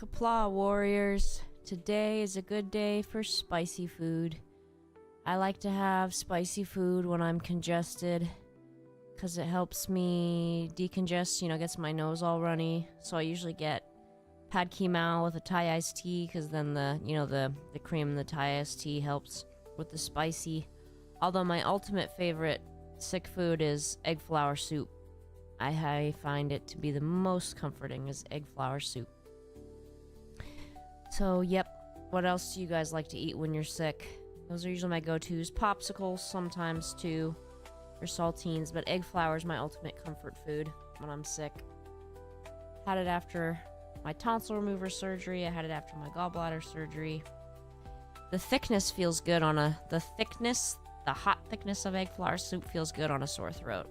Kapla warriors. Today is a good day for spicy food. I like to have spicy food when I'm congested because it helps me decongest, you know, gets my nose all runny. So I usually get pad ki mao with a Thai iced tea because then the cream in the Thai iced tea helps with the spicy. Although my ultimate favorite sick food is egg flour soup. I find it to be the most comforting is egg flour soup. So, yep. What else do you guys like to eat when you're sick? Those are usually my go-tos. Popsicles sometimes too, or saltines, but egg flour is my ultimate comfort food when I'm sick. Had it after my tonsil remover surgery. I had it after my gallbladder surgery. The thickness feels good on the hot thickness of egg flour soup feels good on a sore throat.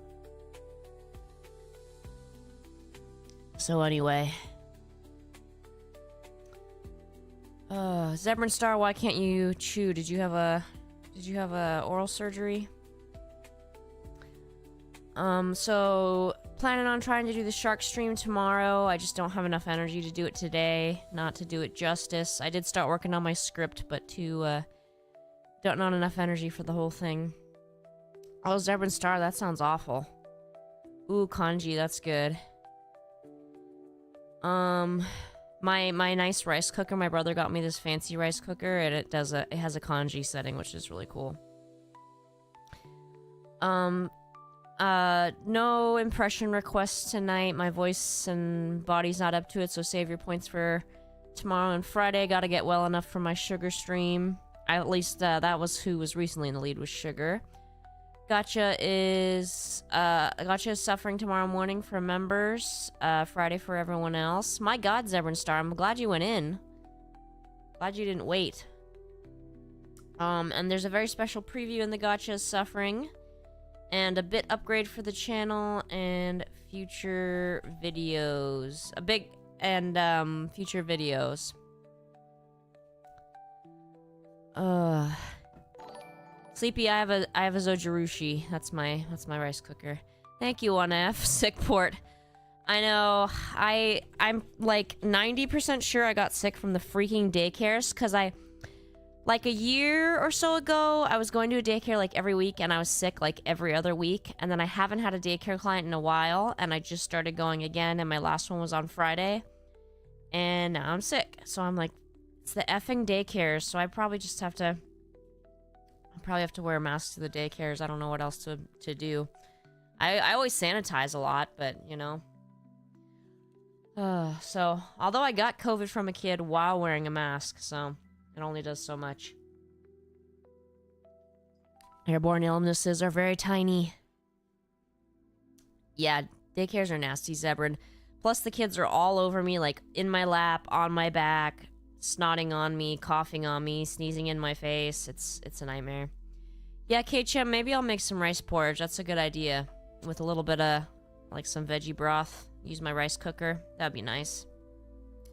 So anyway. Zebrin Star, why can't you chew? Did you have a oral surgery? So planning on trying to do the shark stream tomorrow. I just don't have enough energy to do it today. Not to do it justice. I did start working on my script, but not enough energy for the whole thing. Oh, Zebrin Star, that sounds awful. Ooh, kanji, that's good. My nice rice cooker, my brother got me this fancy rice cooker, and it has a kanji setting, which is really cool. No impression requests tonight. My voice and body's not up to it, so save your points for tomorrow and Friday. Gotta get well enough for my sugar stream. At least, that was who was recently in the lead, was Sugar. Gacha is Suffering tomorrow morning for members. Friday for everyone else. My god, Zebrin Star, I'm glad you went in. Glad you didn't wait. And there's a very special preview in the Gacha Suffering. And a bit upgrade for the channel and future videos. Future videos. Sleepy, I have a Zojirushi. That's my rice cooker. Thank you, 1F. Sick port. I know. I'm like 90% sure I got sick from the freaking daycares because like a year or so ago, I was going to a daycare like every week and I was sick like every other week, and then I haven't had a daycare client in a while and I just started going again, and my last one was on Friday and now I'm sick. So I'm like, it's the effing daycares, so I probably just have to wear a mask to the daycares. I don't know what else to do. I always sanitize a lot, but, you know. So, although I got COVID from a kid while wearing a mask, so it only does so much. Airborne illnesses are very tiny. Yeah, daycares are nasty, Zebrin. Plus, the kids are all over me, like, in my lap, on my back, snotting on me, coughing on me, sneezing in my face. It's a nightmare. Yeah, KChem, maybe I'll make some rice porridge. That's a good idea. With a little bit of, like, some veggie broth. Use my rice cooker. That'd be nice.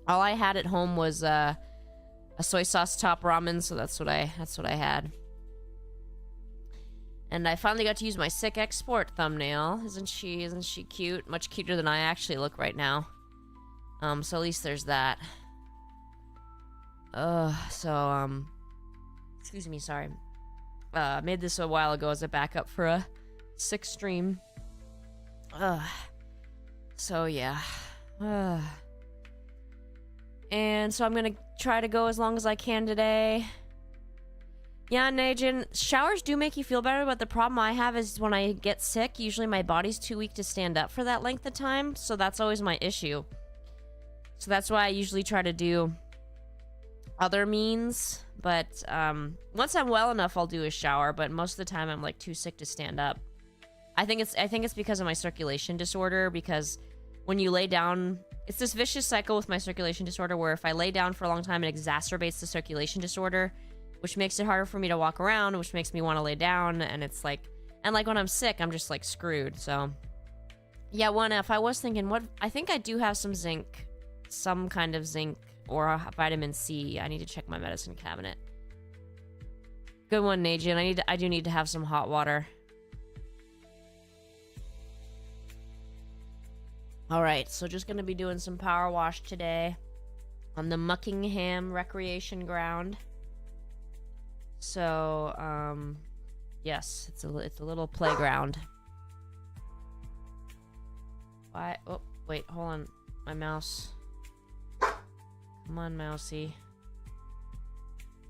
All I had at home was a soy sauce top ramen, so that's what I had. And I finally got to use my sick export thumbnail. Isn't she cute? Much cuter than I actually look right now. So at least there's that. Excuse me, sorry. Made this a while ago as a backup for a sick stream. So yeah. And so I'm gonna try to go as long as I can today. Yeah, Najin, showers do make you feel better, but the problem I have is when I get sick, usually my body's too weak to stand up for that length of time, so that's always my issue. So that's why I usually try to do other means, but once I'm well enough, I'll do a shower, but most of the time I'm like too sick to stand up. I think it's because of my circulation disorder, because when you lay down, it's this vicious cycle with my circulation disorder where if I lay down for a long time, it exacerbates the circulation disorder, which makes it harder for me to walk around, which makes me want to lay down, and it's like, and like when I'm sick, I'm just like screwed. So yeah, 1F, I was thinking, I think I do have some zinc, some kind of zinc or a vitamin C. I need to check my medicine cabinet. Good one, Najin. I do need to have some hot water. Alright, so just gonna be doing some power wash today. on the Muckingham Recreation Ground. So, yes, it's a little playground. Why? Oh, wait, hold on. My mouse. Come on, mousey.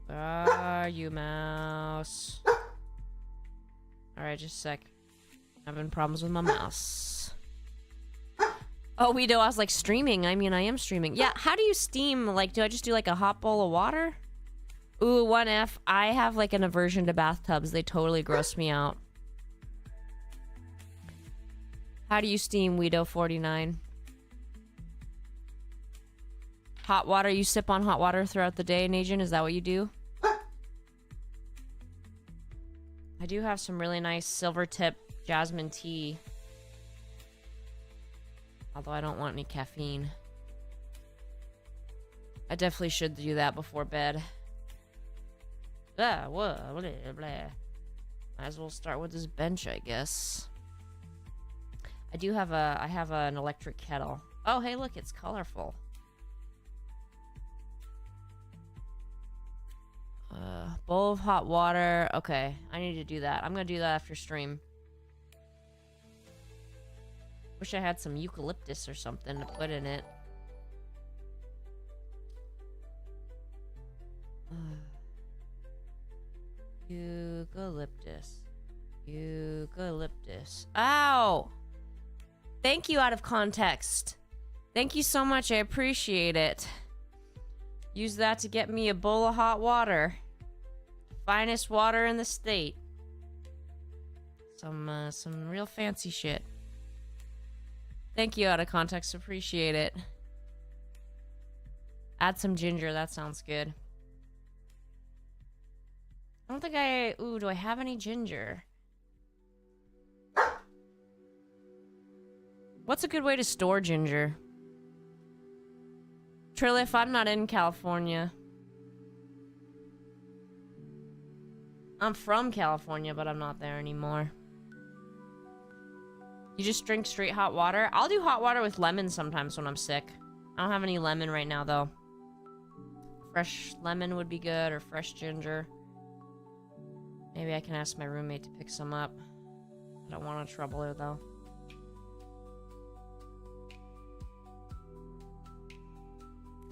Where are you, mouse? Alright, just a sec. Having problems with my mouse. Oh, we do. I was like streaming. I mean, I am streaming. Yeah, how do you steam? Like, do I just do like a hot bowl of water? Ooh, 1F. I have like an aversion to bathtubs. They totally gross me out. How do you steam, Weedo49? Hot water. You sip on hot water throughout the day, Najin? Is that what you do? I do have some really nice silver tip jasmine tea. Although I don't want any caffeine. I definitely should do that before bed. Blah, blah, blah, blah. Might as well start with this bench, I guess. I have an electric kettle. Oh, hey, look, it's colorful. Bowl of hot water. Okay, I need to do that. I'm gonna do that after stream. Wish I had some eucalyptus or something to put in it. Eucalyptus. Eucalyptus. Ow! Thank you, out of context. Thank you so much. I appreciate it. Use that to get me a bowl of hot water. Finest water in the state. Some real fancy shit. Thank you, out of context. Appreciate it. Add some ginger. That sounds good. I don't think I... Ooh, do I have any ginger? What's a good way to store ginger? Trilliff, I'm not in California. I'm from California, but I'm not there anymore. You just drink straight hot water? I'll do hot water with lemon sometimes when I'm sick. I don't have any lemon right now, though. Fresh lemon would be good, or fresh ginger. Maybe I can ask my roommate to pick some up. I don't want to trouble her, though.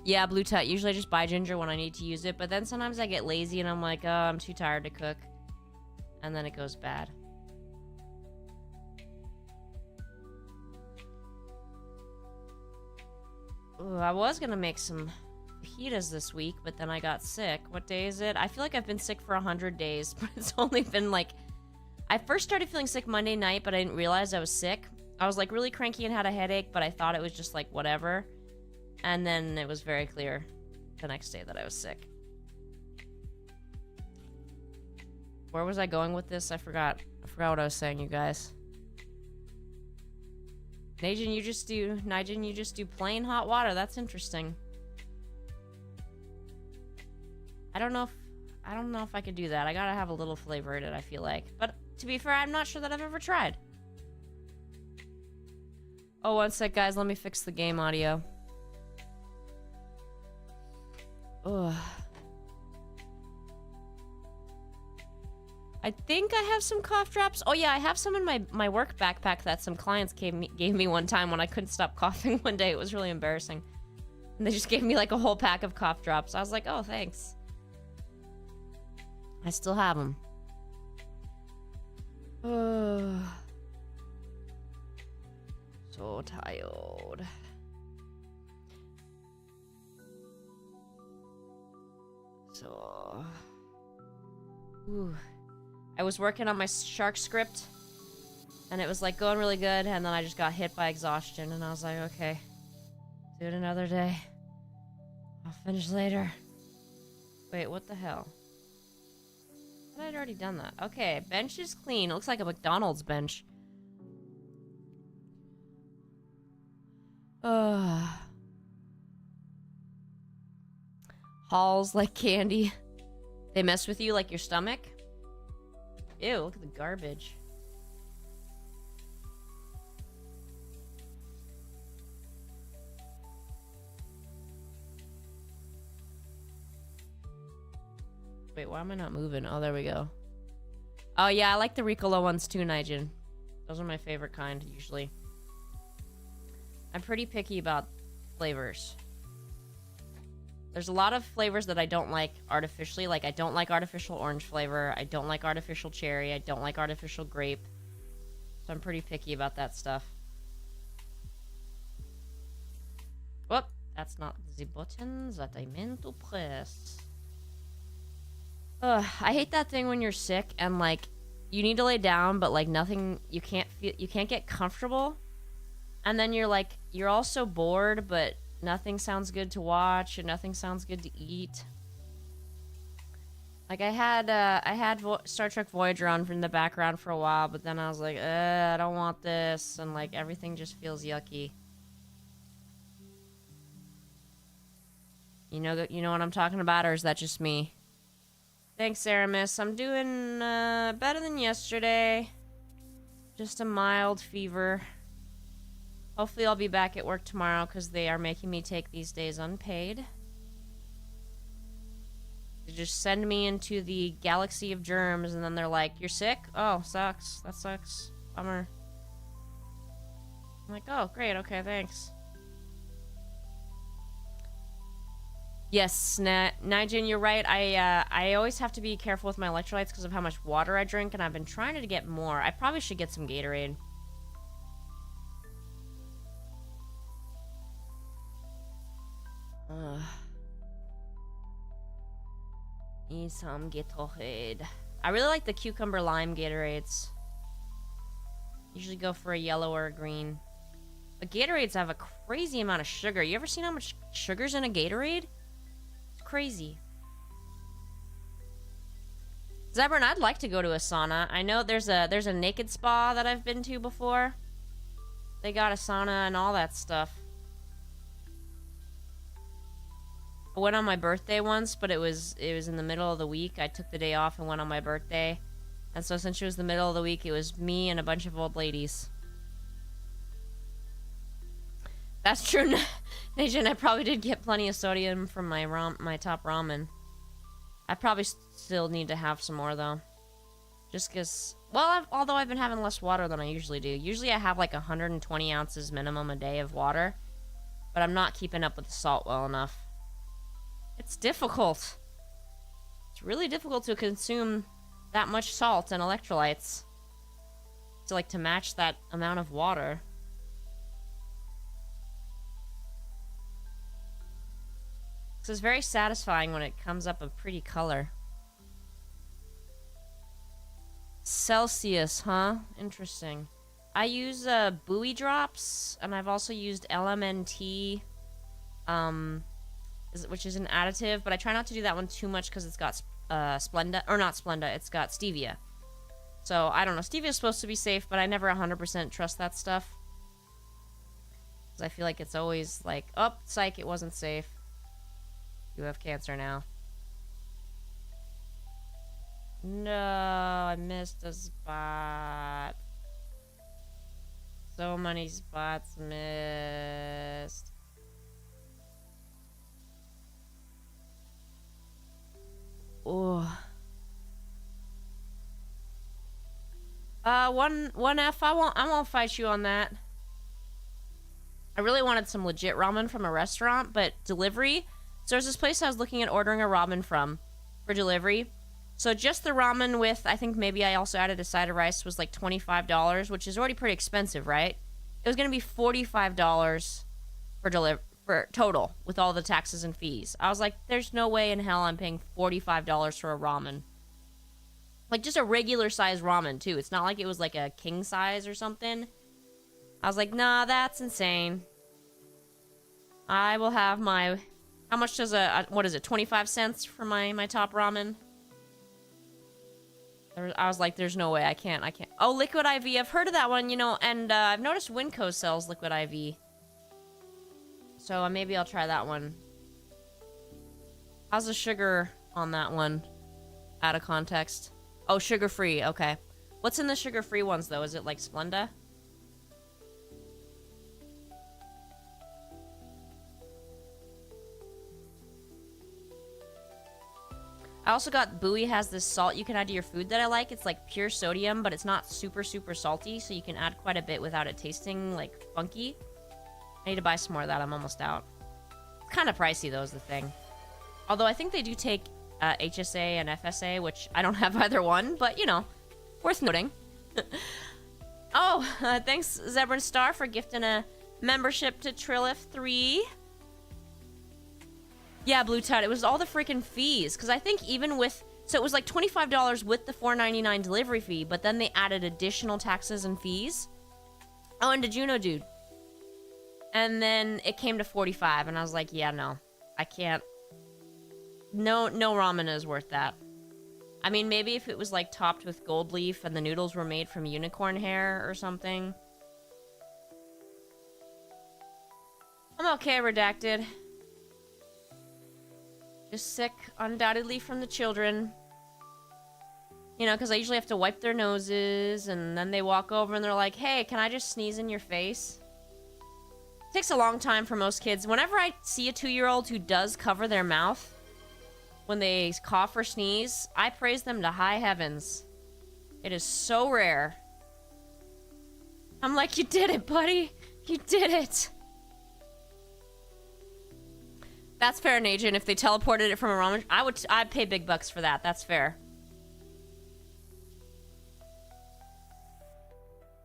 Yeah, Blue Tut. Usually I just buy ginger when I need to use it, but then sometimes I get lazy and I'm like, oh, I'm too tired to cook. And then it goes bad. Ooh, I was gonna make some fajitas this week, but then I got sick. What day is it? I feel like I've been sick for 100 days, but it's only been like... I first started feeling sick Monday night, but I didn't realize I was sick. I was like really cranky and had a headache, but I thought it was just like whatever. And then it was very clear the next day that I was sick. Where was I going with this? I forgot what I was saying, you guys. Najin, you just do plain hot water. That's interesting. I don't know if I could do that. I gotta have a little flavor in it, I feel like. But to be fair, I'm not sure that I've ever tried. Oh, one sec, guys. Let me fix the game audio. Ugh. I think I have some cough drops. Oh yeah, I have some in my work backpack that some clients gave me one time when I couldn't stop coughing one day. It was really embarrassing. And they just gave me like a whole pack of cough drops. I was like, oh, thanks. I still have them. So tired. So... Ooh. I was working on my shark script, and it was like going really good, and then I just got hit by exhaustion, and I was like, okay, do it another day. I'll finish later. Wait, what the hell? I thought I'd already done that. Okay, bench is clean. It looks like a McDonald's bench. Halls like candy. They mess with you like your stomach? Ew, look at the garbage. Wait, why am I not moving? Oh, there we go. Oh, yeah, I like the Ricola ones too, Nigel. Those are my favorite kind, usually. I'm pretty picky about flavors. There's a lot of flavors that I don't like artificially. Like, I don't like artificial orange flavor. I don't like artificial cherry. I don't like artificial grape. So I'm pretty picky about that stuff. Whoop, that's not the buttons that I meant to press. Ugh, I hate that thing when you're sick and, like, you need to lay down, but, like, nothing, you can't get comfortable. And then you're, like, you're also bored, but nothing sounds good to watch and nothing sounds good to eat. Like, I had Star Trek Voyager on from the background for a while, but then I was like, I don't want this, and, like, everything just feels yucky. You know what I'm talking about, or is that just me? Thanks, Aramis. I'm doing better than yesterday. Just a mild fever. Hopefully I'll be back at work tomorrow because they are making me take these days unpaid. They just send me into the galaxy of germs and then they're like, you're sick? Oh, sucks. That sucks. Bummer. I'm like, oh, great. Okay, thanks. Yes, Nigel, you're right. I always have to be careful with my electrolytes because of how much water I drink, and I've been trying to get more. I probably should get some Gatorade. Need some Gatorade. I really like the cucumber lime Gatorades. Usually go for a yellow or a green. But Gatorades have a crazy amount of sugar. You ever seen how much sugar's in a Gatorade? Crazy. Zebrin, I'd like to go to a sauna. I know there's a naked spa that I've been to before. They got a sauna and all that stuff. I went on my birthday once, but it was in the middle of the week. I took the day off and went on my birthday. And so since it was the middle of the week, it was me and a bunch of old ladies. That's true, Nation. I probably did get plenty of sodium from my top ramen. I probably still need to have some more, though. Just because... Well, although I've been having less water than I usually do. Usually I have like 120 ounces minimum a day of water. But I'm not keeping up with the salt well enough. It's difficult. It's really difficult to consume that much salt and electrolytes. To match that amount of water. So it's very satisfying when it comes up a pretty color. Celsius, huh? Interesting. I use buoy drops, and I've also used LMNT, which is an additive, but I try not to do that one too much because it's got Splenda, or not Splenda, it's got stevia. So, I don't know, stevia is supposed to be safe, but I never 100% trust that stuff. Because I feel like it's always like, oh, psych, it wasn't safe. You have cancer now. No, I missed a spot. So many spots missed. Oh. 1F, I won't fight you on that. I really wanted some legit ramen from a restaurant, but delivery. So there's this place I was looking at ordering a ramen from for delivery. So just the ramen with, I think maybe I also added a side of rice, was like $25, which is already pretty expensive, right? It was going to be $45 for total with all the taxes and fees. I was like, there's no way in hell I'm paying $45 for a ramen. Like just a regular size ramen too. It's not like it was like a king size or something. I was like, nah, that's insane. I will have my... How much does what is it, 25 cents for my top ramen? I was like, there's no way, I can't. Oh, Liquid IV, I've heard of that one, you know, and I've noticed Winco sells Liquid IV. So maybe I'll try that one. How's the sugar on that one? Out of context. Oh, sugar-free, okay. What's in the sugar-free ones, though? Is it like Splenda? I also got Buoy has this salt you can add to your food that I like. It's like pure sodium, but it's not super, super salty, so you can add quite a bit without it tasting like funky. I need to buy some more of that. I'm almost out. It's kind of pricey though is the thing. Although I think they do take HSA and FSA, which I don't have either one, but you know, worth noting. Oh, thanks Zebra Star for gifting a membership to Trilith3. Yeah, Blue Tide, it was all the freaking fees. Because I think even with... So it was like $25 with the $4.99 delivery fee, but then they added additional taxes and fees. Oh, and to Juno Dude. And then it came to $45, and I was like, yeah, no. I can't... No ramen is worth that. I mean, maybe if it was like topped with gold leaf and the noodles were made from unicorn hair or something. I'm okay, Redacted. Just sick, undoubtedly, from the children. You know, because I usually have to wipe their noses, and then they walk over and they're like, hey, can I just sneeze in your face? It takes a long time for most kids. Whenever I see a 2-year-old who does cover their mouth when they cough or sneeze, I praise them to high heavens. It is so rare. I'm like, you did it, buddy. You did it. That's fair, Najin. If they teleported it from a ramen, I'd pay big bucks for that. That's fair.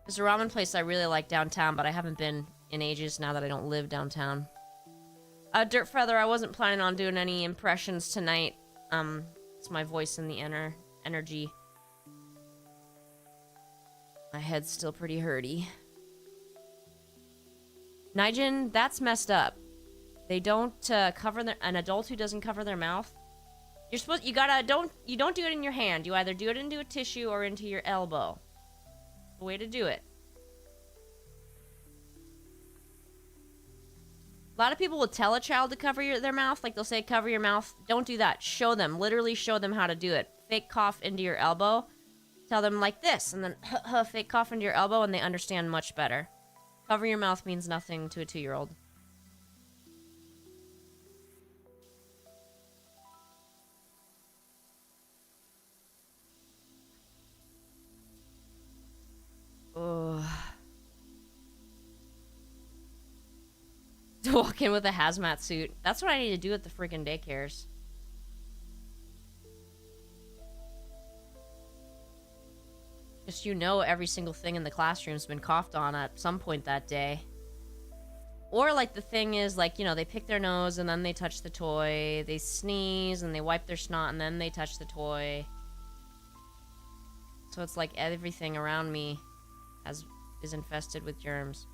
There's a ramen place I really like downtown, but I haven't been in ages now that I don't live downtown. Dirt Feather, I wasn't planning on doing any impressions tonight. It's my voice in the energy. My head's still pretty hurty. Nijin, that's messed up. They don't cover an adult who doesn't cover their mouth. You don't do it in your hand. You either do it into a tissue or into your elbow. The way to do it. A lot of people will tell a child to cover their mouth. Like they'll say, cover your mouth. Don't do that. Show them. Literally show them how to do it. Fake cough into your elbow. Tell them like this. And then fake cough into your elbow and they understand much better. Cover your mouth means nothing to a 2-year-old. Ugh. To walk in with a hazmat suit. That's what I need to do at the freaking daycares. Just, you know, every single thing in the classroom's been coughed on at some point that day. Or, like, the thing is, like, you know, they pick their nose and then they touch the toy. They sneeze and they wipe their snot and then they touch the toy. So it's like everything around me is infested with germs.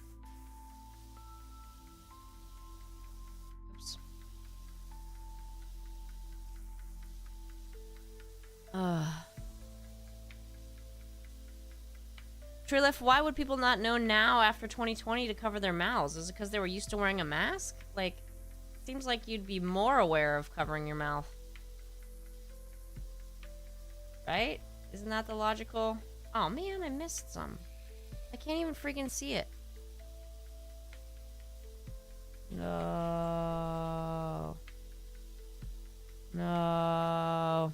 Oops. Trilef, why would people not know now after 2020 to cover their mouths? Is it because they were used to wearing a mask? Like, seems like you'd be more aware of covering your mouth. Right? Isn't that the logical? Oh man, I missed some. I can't even freaking see it. No. No.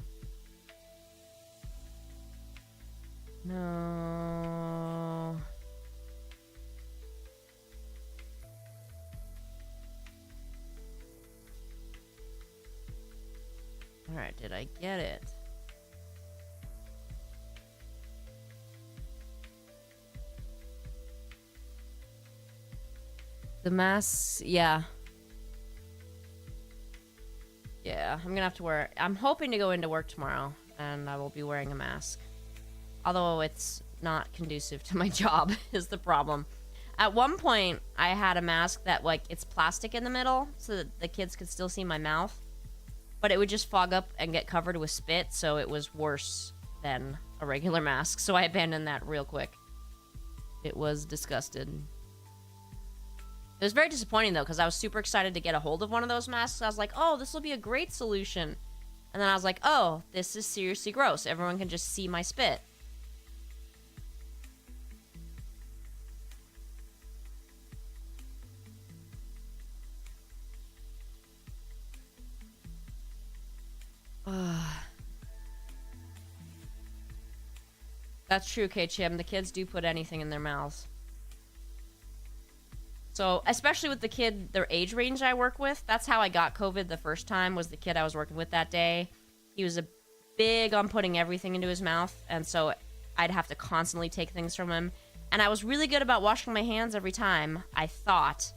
No. Alright, did I get it? The masks, yeah. Yeah, I'm gonna have to wear... I'm hoping to go into work tomorrow, and I will be wearing a mask. Although it's not conducive to my job, is the problem. At one point, I had a mask that, like, it's plastic in the middle, so that the kids could still see my mouth. But it would just fog up and get covered with spit, so it was worse than a regular mask. So I abandoned that real quick. It was disgusted. It was very disappointing, though, because I was super excited to get a hold of one of those masks. I was like, oh, this will be a great solution. And then I was like, oh, this is seriously gross. Everyone can just see my spit. That's true, K-Chim. The kids do put anything in their mouths. So, especially with the kid, their age range I work with, that's how I got COVID the first time, was the kid I was working with that day. He was big on putting everything into his mouth, and so I'd have to constantly take things from him. And I was really good about washing my hands every time, I thought.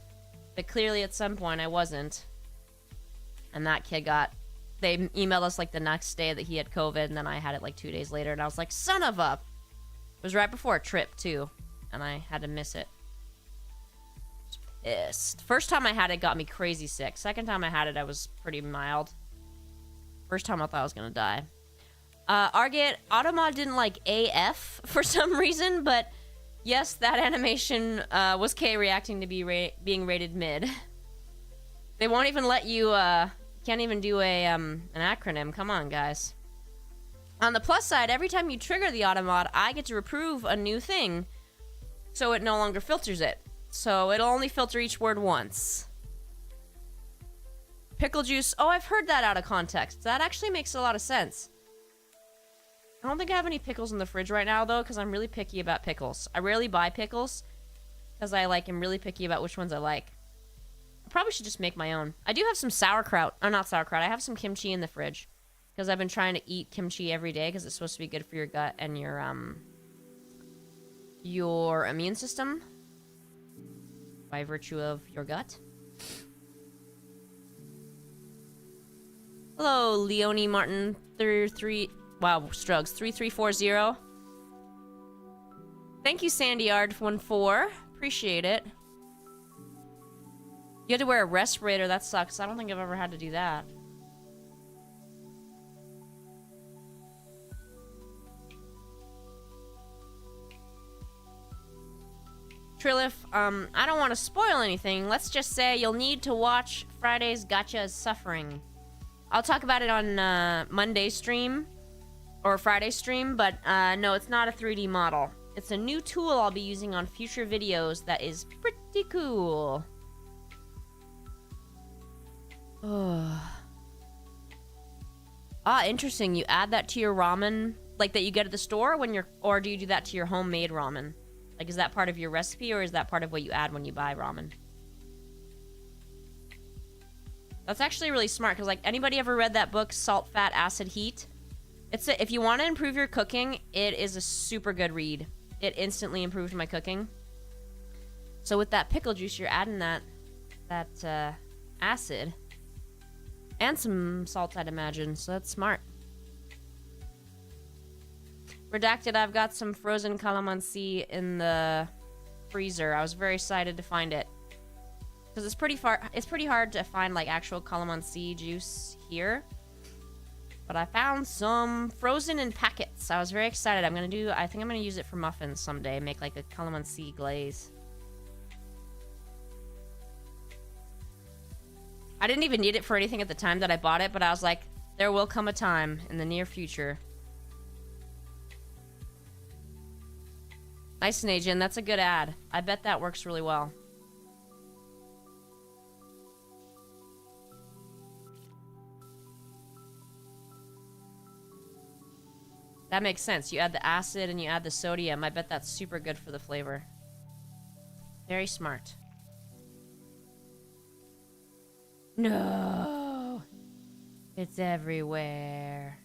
But clearly at some point I wasn't. And that kid got... They emailed us like the next day that he had COVID, and then I had it like 2 days later, and I was like, son of a... It was right before a trip, too, and I had to miss it. Pissed. First time I had it got me crazy sick. Second time I had it, I was pretty mild. First time I thought I was gonna die. Argit, Automod didn't like AF for some reason, but yes, that animation was K reacting to being rated mid. They won't even let you, can't even do an acronym. Come on, guys. On the plus side, every time you trigger the Automod, I get to approve a new thing, so it no longer filters it. So it'll only filter each word once. Pickle juice. Oh, I've heard that out of context. That actually makes a lot of sense. I don't think I have any pickles in the fridge right now, though, because I'm really picky about pickles. I rarely buy pickles, because I am really picky about which ones I like. I probably should just make my own. I do have some sauerkraut. Oh, not sauerkraut. I have some kimchi in the fridge, because I've been trying to eat kimchi every day, because it's supposed to be good for your gut and your immune system. By virtue of your gut. Hello, Leonie Martin 33. Wow, Strugs 3340. Thank you, SandyArd14. Appreciate it. You had to wear a respirator. That sucks. I don't think I've ever had to do that. Trilith, I don't want to spoil anything. Let's just say you'll need to watch Friday's Gacha Suffering. I'll talk about it on Monday's stream, or Friday's stream, but no, it's not a 3D model. It's a new tool I'll be using on future videos that is pretty cool. Ah, interesting. You add that to your ramen, like that you get at the store when you're, or do you do that to your homemade ramen? Like, is that part of your recipe, or is that part of what you add when you buy ramen? That's actually really smart, because, like, anybody ever read that book, Salt, Fat, Acid, Heat? If you want to improve your cooking, it is a super good read. It instantly improved my cooking. So with that pickle juice, you're adding that acid. And some salt, I'd imagine, so that's smart. Redacted, I've got some frozen calamansi in the freezer. I was very excited to find it. Because it's pretty hard to find, like, actual calamansi juice here. But I found some frozen in packets. I was very excited. I think I'm gonna use it for muffins someday. Make, like, a calamansi glaze. I didn't even need it for anything at the time that I bought it, but I was like, there will come a time in the near future. Nice, Najin. That's a good ad. I bet that works really well. That makes sense. You add the acid and you add the sodium. I bet that's super good for the flavor. Very smart. No! It's everywhere.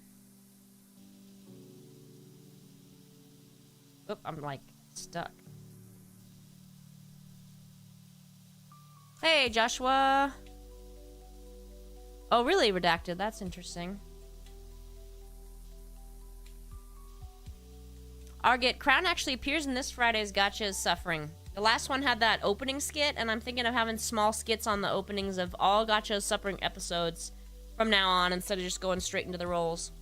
Oop, I'm like stuck. Hey, Joshua. Oh, really, Redacted? That's interesting. Argit, Crown actually appears in this Friday's Gacha Suffering. The last one had that opening skit, and I'm thinking of having small skits on the openings of all Gacha Suffering episodes from now on, instead of just going straight into the roles.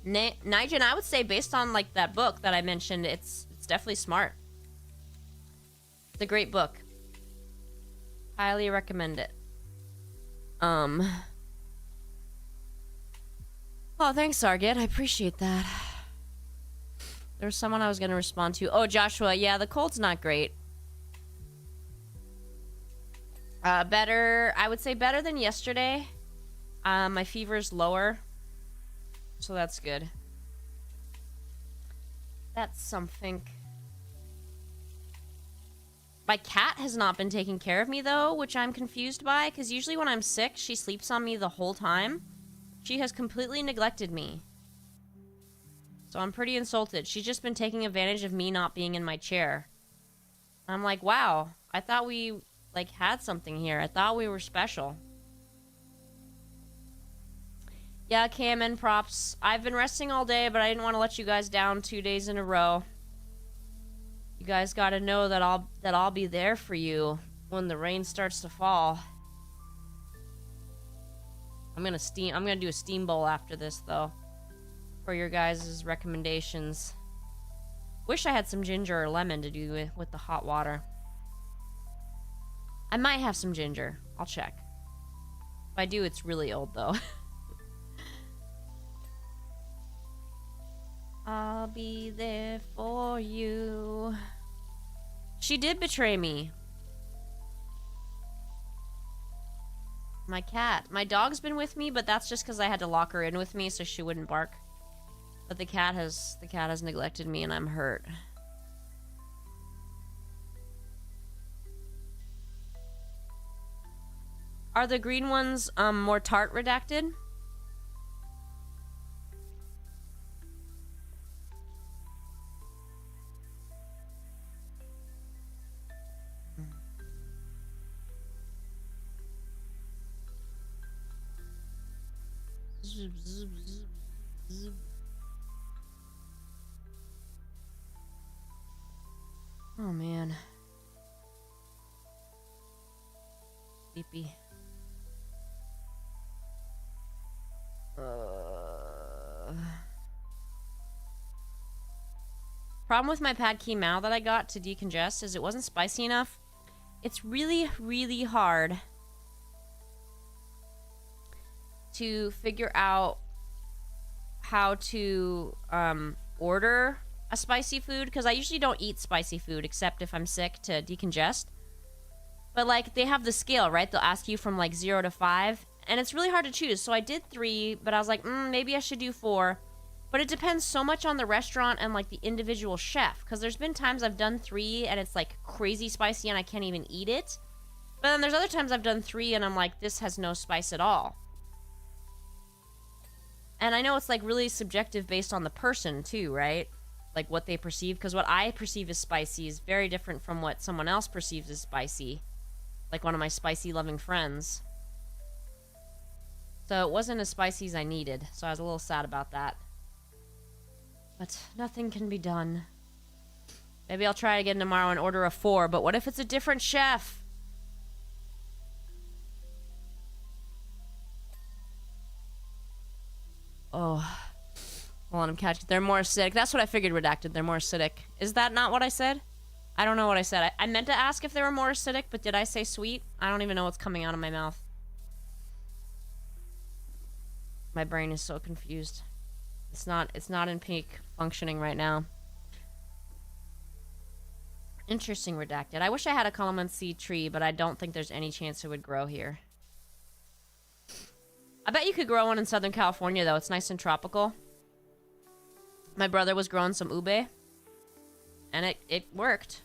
Nijin, I would say, based on, like, that book that I mentioned, it's definitely smart. It's a great book. Highly recommend it. Oh, thanks, Argit. I appreciate that. There was someone I was going to respond to. Oh, Joshua. Yeah, the cold's not great. Better... I would say better than yesterday. My fever's lower, so that's good. That's something. My cat has not been taking care of me, though, which I'm confused by, because usually when I'm sick, she sleeps on me the whole time. She has completely neglected me. So I'm pretty insulted. She's just been taking advantage of me not being in my chair. I'm like, wow, I thought we, like, had something here. I thought we were special. Yeah, KMN props. I've been resting all day, but I didn't want to let you guys down 2 days in a row. You guys gotta know that I'll be there for you when the rain starts to fall. I'm gonna do a steam bowl after this, though, for your guys' recommendations. Wish I had some ginger or lemon to do with the hot water. I might have some ginger. I'll check. If I do, it's really old, though. I'll be there for you. She did betray me. My cat. My dog's been with me, but that's just because I had to lock her in with me so she wouldn't bark. But the cat has neglected me and I'm hurt. Are the green ones more tart redacted? Oh man. Sleepy. Problem with my pad key Mao that I got to decongest is it wasn't spicy enough. It's really, really hard to figure out how to order a spicy food, because I usually don't eat spicy food except if I'm sick to decongest. But like they have the scale, right? They'll ask you from like 0 to 5, and it's really hard to choose. So I did 3, but I was like, maybe I should do 4. But it depends so much on the restaurant and like the individual chef, because there's been times I've done 3 and it's like crazy spicy and I can't even eat it. But then there's other times I've done 3 and I'm like, this has no spice at all. And I know it's like really subjective based on the person too, right? Like what they perceive, because what I perceive as spicy is very different from what someone else perceives as spicy. Like one of my spicy loving friends. So it wasn't as spicy as I needed, so I was a little sad about that. But nothing can be done. Maybe I'll try again tomorrow and order a 4, but what if it's a different chef? Oh. Hold on, I'm catching. They're more acidic. That's what I figured, redacted. They're more acidic. Is that not what I said? I don't know what I said. I meant to ask if they were more acidic, but did I say sweet? I don't even know what's coming out of my mouth. My brain is so confused. It's not in peak functioning right now. Interesting, redacted. I wish I had a calamansi tree, but I don't think there's any chance it would grow here. I bet you could grow one in Southern California, though. It's nice and tropical. My brother was growing some ube, and it worked.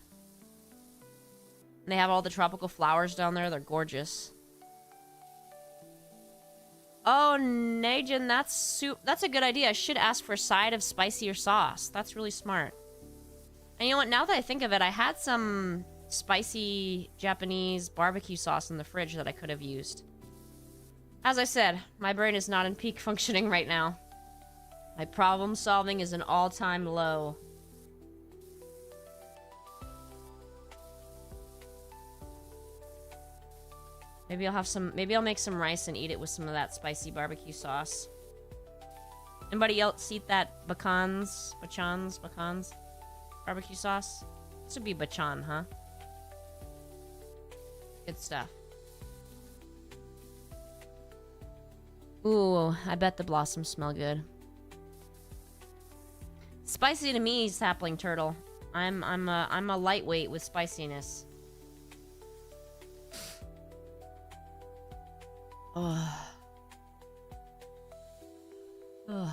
And they have all the tropical flowers down there. They're gorgeous. Oh, Najin, that's a good idea. I should ask for a side of spicier sauce. That's really smart. And you know what? Now that I think of it, I had some spicy Japanese barbecue sauce in the fridge that I could have used. As I said, my brain is not in peak functioning right now. My problem solving is an all-time low. Maybe I'll make some rice and eat it with some of that spicy barbecue sauce. Anybody else eat that bacons barbecue sauce? This would be bacon, huh? Good stuff. Ooh, I bet the blossoms smell good. Spicy to me, sapling turtle. I'm a lightweight with spiciness. Oh. Ugh.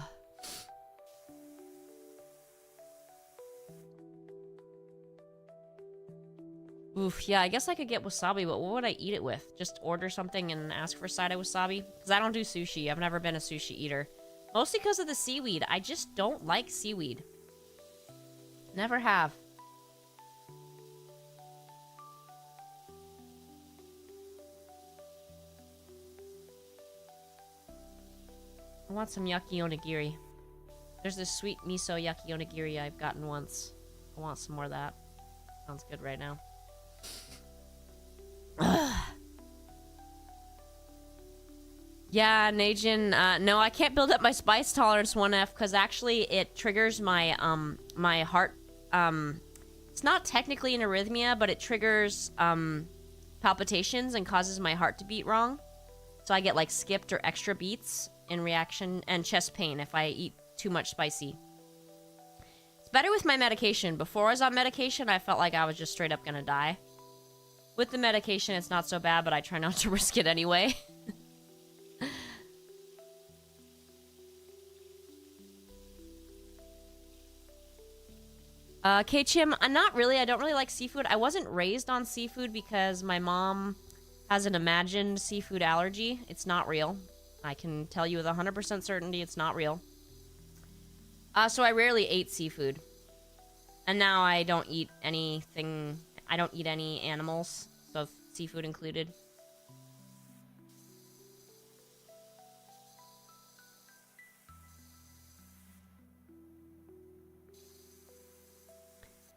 Oof, yeah, I guess I could get wasabi, but what would I eat it with? Just order something and ask for a side of wasabi? Because I don't do sushi. I've never been a sushi eater. Mostly because of the seaweed. I just don't like seaweed. Never have. I want some yaki onigiri. There's this sweet miso yaki onigiri I've gotten once. I want some more of that. Sounds good right now. Yeah, Najin, no, I can't build up my spice tolerance 1F because actually it triggers my my heart. It's not technically an arrhythmia, but it triggers palpitations and causes my heart to beat wrong. So I get like skipped or extra beats in reaction, and chest pain if I eat too much spicy. It's better with my medication. Before I was on medication, I felt like I was just straight up gonna die. With the medication, it's not so bad, but I try not to risk it anyway. K-Chim, not really. I don't really like seafood. I wasn't raised on seafood because my mom has an imagined seafood allergy. It's not real. I can tell you with 100% certainty it's not real. So I rarely ate seafood. And now I don't eat anything. I don't eat any animals, so seafood included.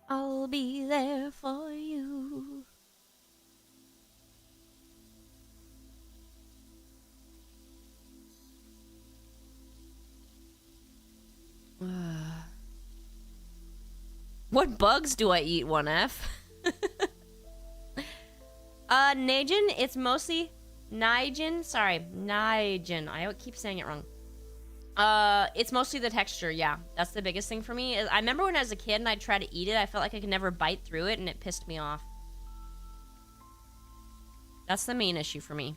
I'll be there for you. What bugs do I eat, 1F? Najin, it's mostly Nijin. Sorry, Nijin. I keep saying it wrong. It's mostly the texture, yeah. That's the biggest thing for me. I remember when I was a kid and I'd try to eat it, I felt like I could never bite through it and it pissed me off. That's the main issue for me.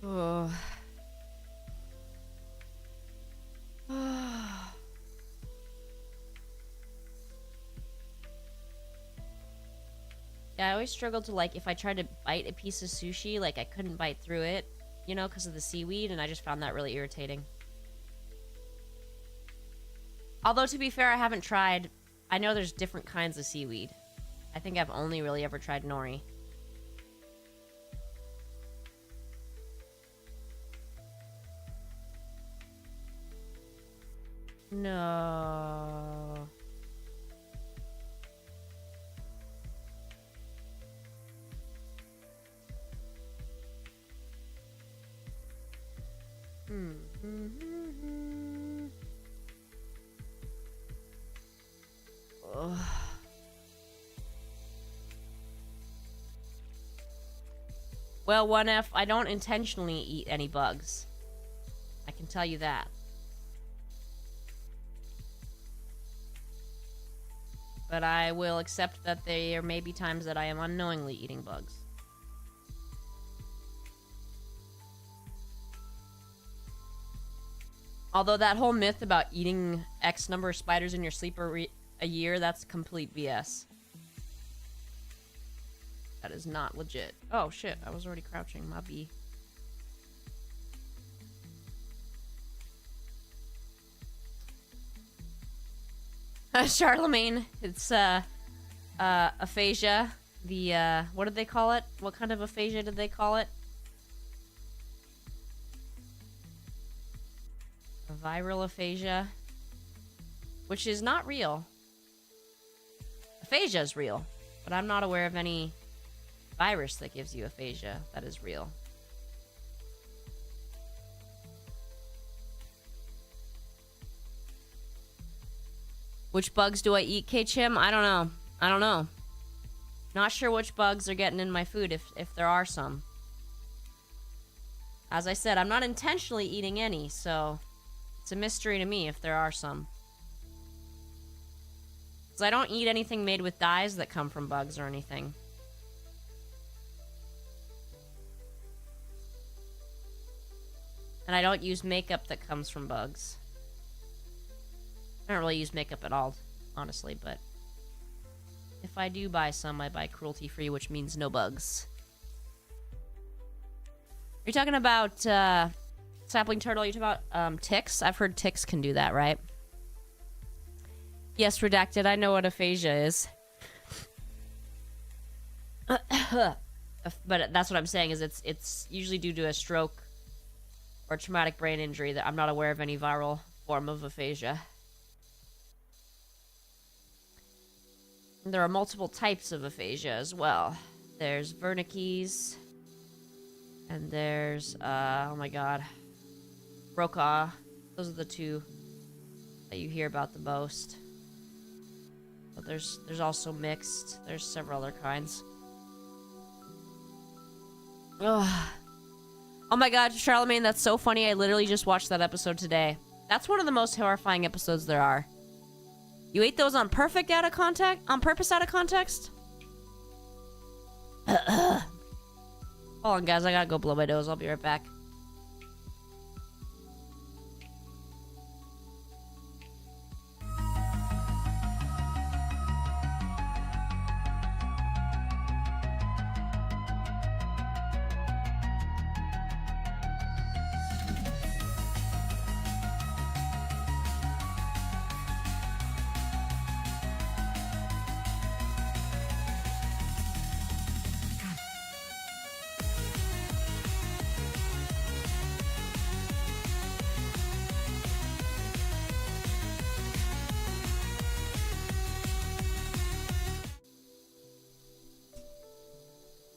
Oh. Yeah, I always struggled to, like, if I tried to bite a piece of sushi, like, I couldn't bite through it, you know, because of the seaweed, and I just found that really irritating. Although, to be fair, I haven't tried... I know there's different kinds of seaweed. I think I've only really ever tried nori. No... Well, 1F, I don't intentionally eat any bugs. I can tell you that. But I will accept that there may be times that I am unknowingly eating bugs. Although that whole myth about eating X number of spiders in your sleep a year, that's complete BS. That is not legit. Oh shit, I was already crouching, my bee. Charlemagne, it's aphasia. The what did they call it? What kind of aphasia did they call it? A viral aphasia, which is not real. Aphasia is real, but I'm not aware of any virus that gives you aphasia that is real. Which bugs do I eat, K-Chim? I don't know. I don't know. Not sure which bugs are getting in my food, if there are some. As I said, I'm not intentionally eating any, so it's a mystery to me if there are some. Because I don't eat anything made with dyes that come from bugs or anything. And I don't use makeup that comes from bugs. I don't really use makeup at all, honestly, but if I do buy some, I buy cruelty-free, which means no bugs. You're talking about, sapling turtle, you're talking about, ticks? I've heard ticks can do that, right? Yes, redacted, I know what aphasia is. But that's what I'm saying, is it's usually due to a stroke or traumatic brain injury. That I'm not aware of any viral form of aphasia. And there are multiple types of aphasia as well. There's Wernicke's, and there's, oh my god, Brocaw. Those are the two that you hear about the most. But there's also mixed. There's several other kinds. Ugh. Oh my god, Charlemagne, that's so funny. I literally just watched that episode today. That's one of the most horrifying episodes there are. You ate those on purpose out of context? Hold on, guys. I gotta go blow my nose. I'll be right back.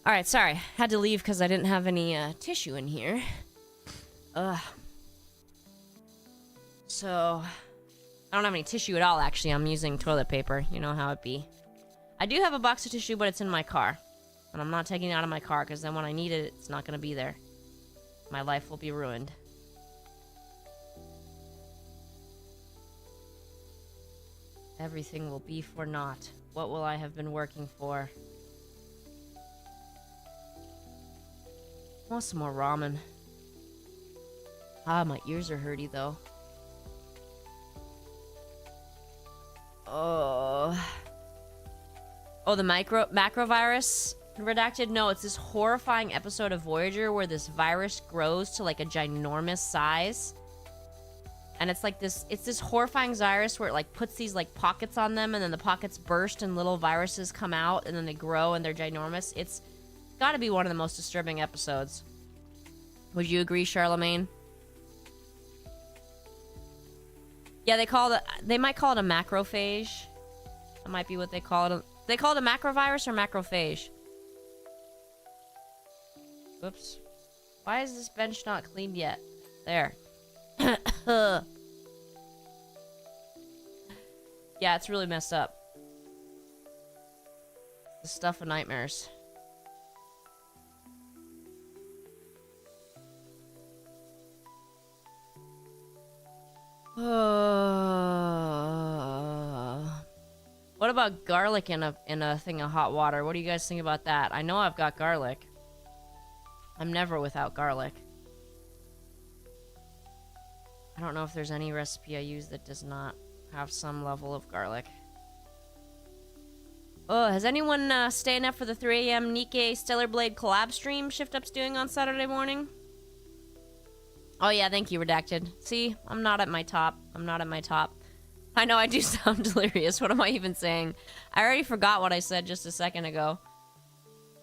Alright, sorry. Had to leave because I didn't have any tissue in here. Ugh. So, I don't have any tissue at all, actually. I'm using toilet paper. You know how it be. I do have a box of tissue, but it's in my car. And I'm not taking it out of my car because then when I need it, it's not going to be there. My life will be ruined. Everything will be for naught. What will I have been working for? I want some more ramen. Ah, my ears are hurty though. Oh, the macrovirus redacted? No, it's this horrifying episode of Voyager where this virus grows to like a ginormous size. And it's like this horrifying virus where it like puts these like pockets on them and then the pockets burst and little viruses come out and then they grow and they're ginormous. It's gotta be one of the most disturbing episodes. Would you agree, Charlemagne? Yeah, they might call it a macrophage. That might be what they call it. They call it a macrovirus or macrophage? Whoops. Why is this bench not cleaned yet? There. Yeah, it's really messed up. The stuff of nightmares. What about garlic in a thing of hot water? What do you guys think about that? I know I've got garlic. I'm never without garlic. I don't know if there's any recipe I use that does not have some level of garlic. Oh, has anyone staying up for the 3 a.m. Nikkei Stellar Blade collab stream Shift Up's doing on Saturday morning? Oh yeah, thank you, Redacted. See, I'm not at my top. I'm not at my top. I know I do sound delirious. What am I even saying? I already forgot what I said just a second ago.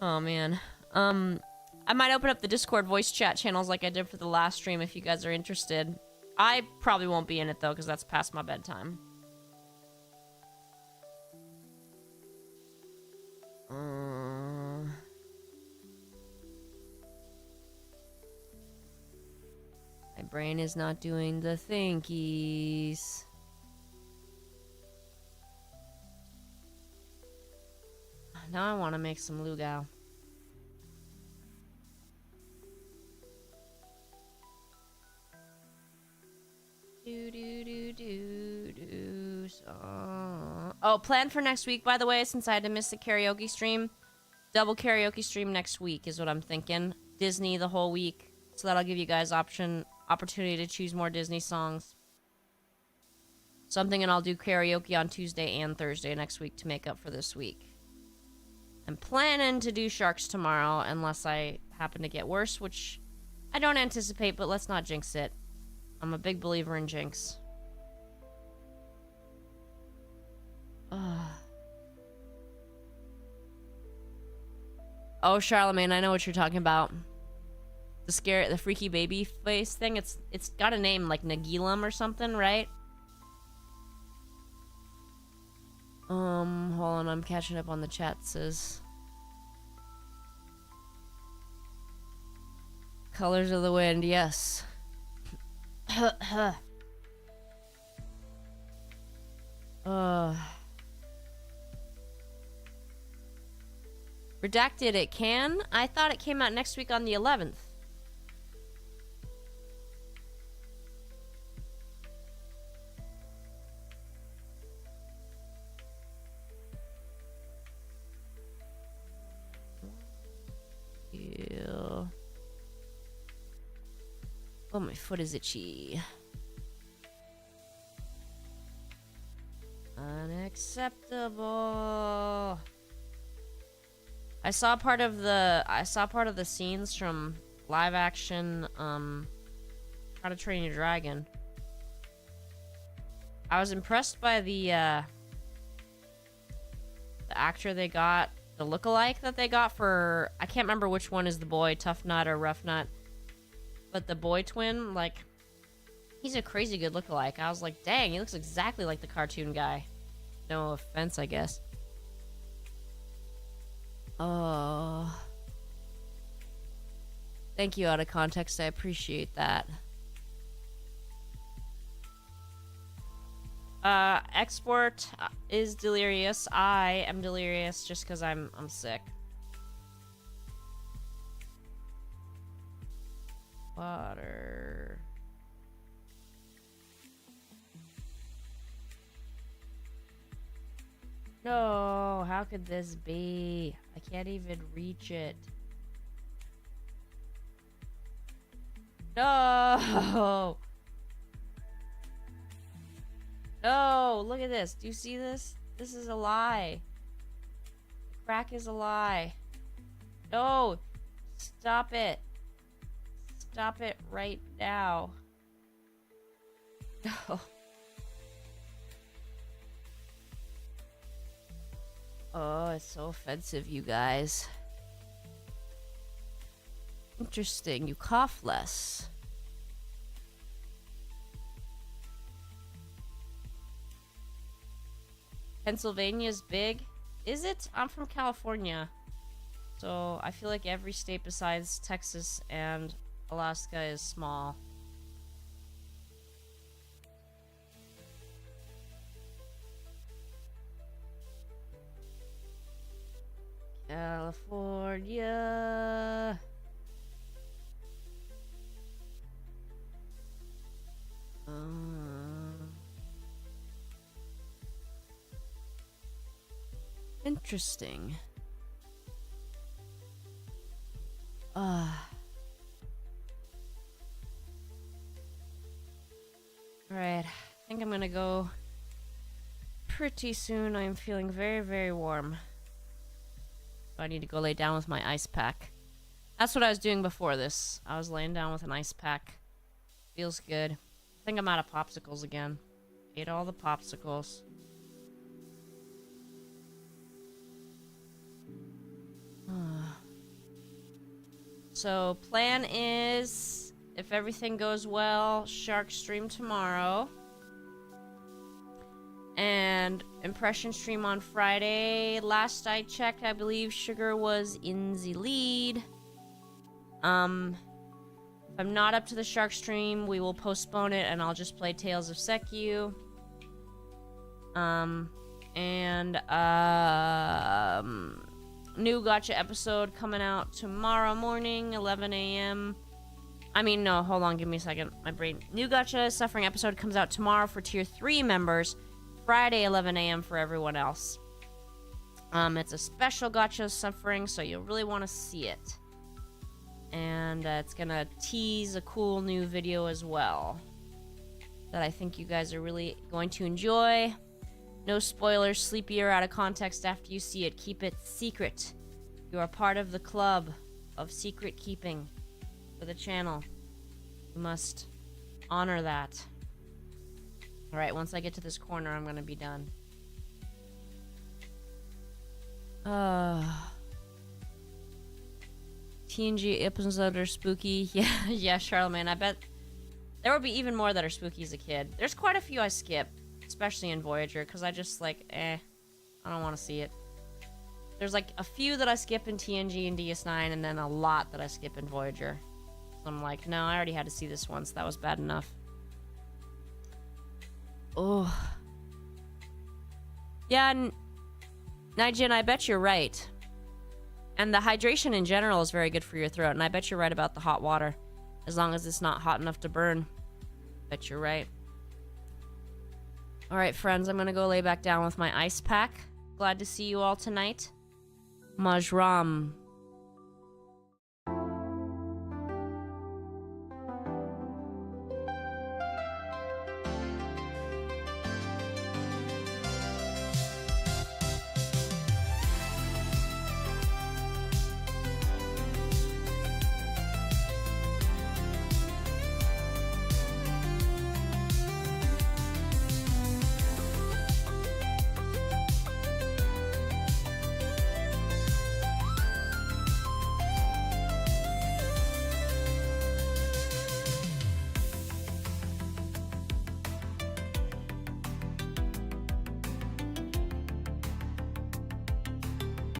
Oh man. I might open up the Discord voice chat channels like I did for the last stream if you guys are interested. I probably won't be in it though, because that's past my bedtime. My brain is not doing the thinkies. Now I want to make some lugao. Oh, plan for next week, by the way, since I had to miss the karaoke stream. Double karaoke stream next week is what I'm thinking. Disney the whole week. So that'll give you guys opportunity to choose more Disney songs. So I'm thinking I'll do karaoke on Tuesday and Thursday next week to make up for this week. I'm planning to do Sharks tomorrow unless I happen to get worse, which I don't anticipate, but let's not jinx it. I'm a big believer in jinx. Oh, Charlemagne, I know what you're talking about. The freaky baby face thing. It's got a name like Nagilum or something, right? Hold on, I'm catching up on the chat, says. Colors of the Wind, yes. Redacted, it can? I thought it came out next week on the 11th. Yeah. Oh, my foot is itchy. Unacceptable. I saw part of the scenes from live action How to Train Your Dragon. I was impressed by the actor they got, the lookalike that they got for, I can't remember which one is the boy, Tough Nut or Rough Nut, but the boy twin, like, he's a crazy good lookalike. I was like, dang, he looks exactly like the cartoon guy. No offense, I guess. Oh. Thank you, Out of Context. I appreciate that. Export is delirious. I am delirious just because I'm sick. Water. No, how could this be? I can't even reach it. No! No, look at this. Do you see this? This is a lie. Crack is a lie. No! Stop it. Stop it right now. No. Oh, it's so offensive, you guys. Interesting. You cough less. Pennsylvania's big. Is it? I'm from California. So I feel like every state besides Texas and Alaska is small. California. Interesting. Alright. I think I'm gonna go pretty soon. I'm feeling very, very warm. I need to go lay down with my ice pack. That's what I was doing before this. I was laying down with an ice pack. Feels good. I think I'm out of popsicles again. Ate all the popsicles. So, plan is, if everything goes well, Shark stream tomorrow. And impression stream on Friday. Last I checked, I believe Sugar was in the lead. If I'm not up to the Shark stream, we will postpone it and I'll just play Tales of Sekyu. New Gacha episode coming out tomorrow morning, 11 a.m. I mean, no, hold on, give me a second. My brain. New Gacha Suffering episode comes out tomorrow for Tier 3 members. Friday, 11 a.m. for everyone else. It's a special Gacha Suffering, so you'll really want to see it. And it's gonna tease a cool new video as well that I think you guys are really going to enjoy. No spoilers, sleepy or out of context after you see it. Keep it secret. You are part of the club of secret keeping for the channel. You must honor that. Alright, once I get to this corner, I'm gonna be done. TNG episodes are spooky. Yeah, Charlemagne. I bet there would be even more that are spooky as a kid. There's quite a few I skip, especially in Voyager, because I just like, I don't want to see it. There's like a few that I skip in TNG and DS9, and then a lot that I skip in Voyager. So I'm like, no, I already had to see this once. That was bad enough. Oh. Yeah, Nijin, I bet you're right. And the hydration in general is very good for your throat, and I bet you're right about the hot water. As long as it's not hot enough to burn. Bet you're right. Alright, friends, I'm gonna go lay back down with my ice pack. Glad to see you all tonight. Majram.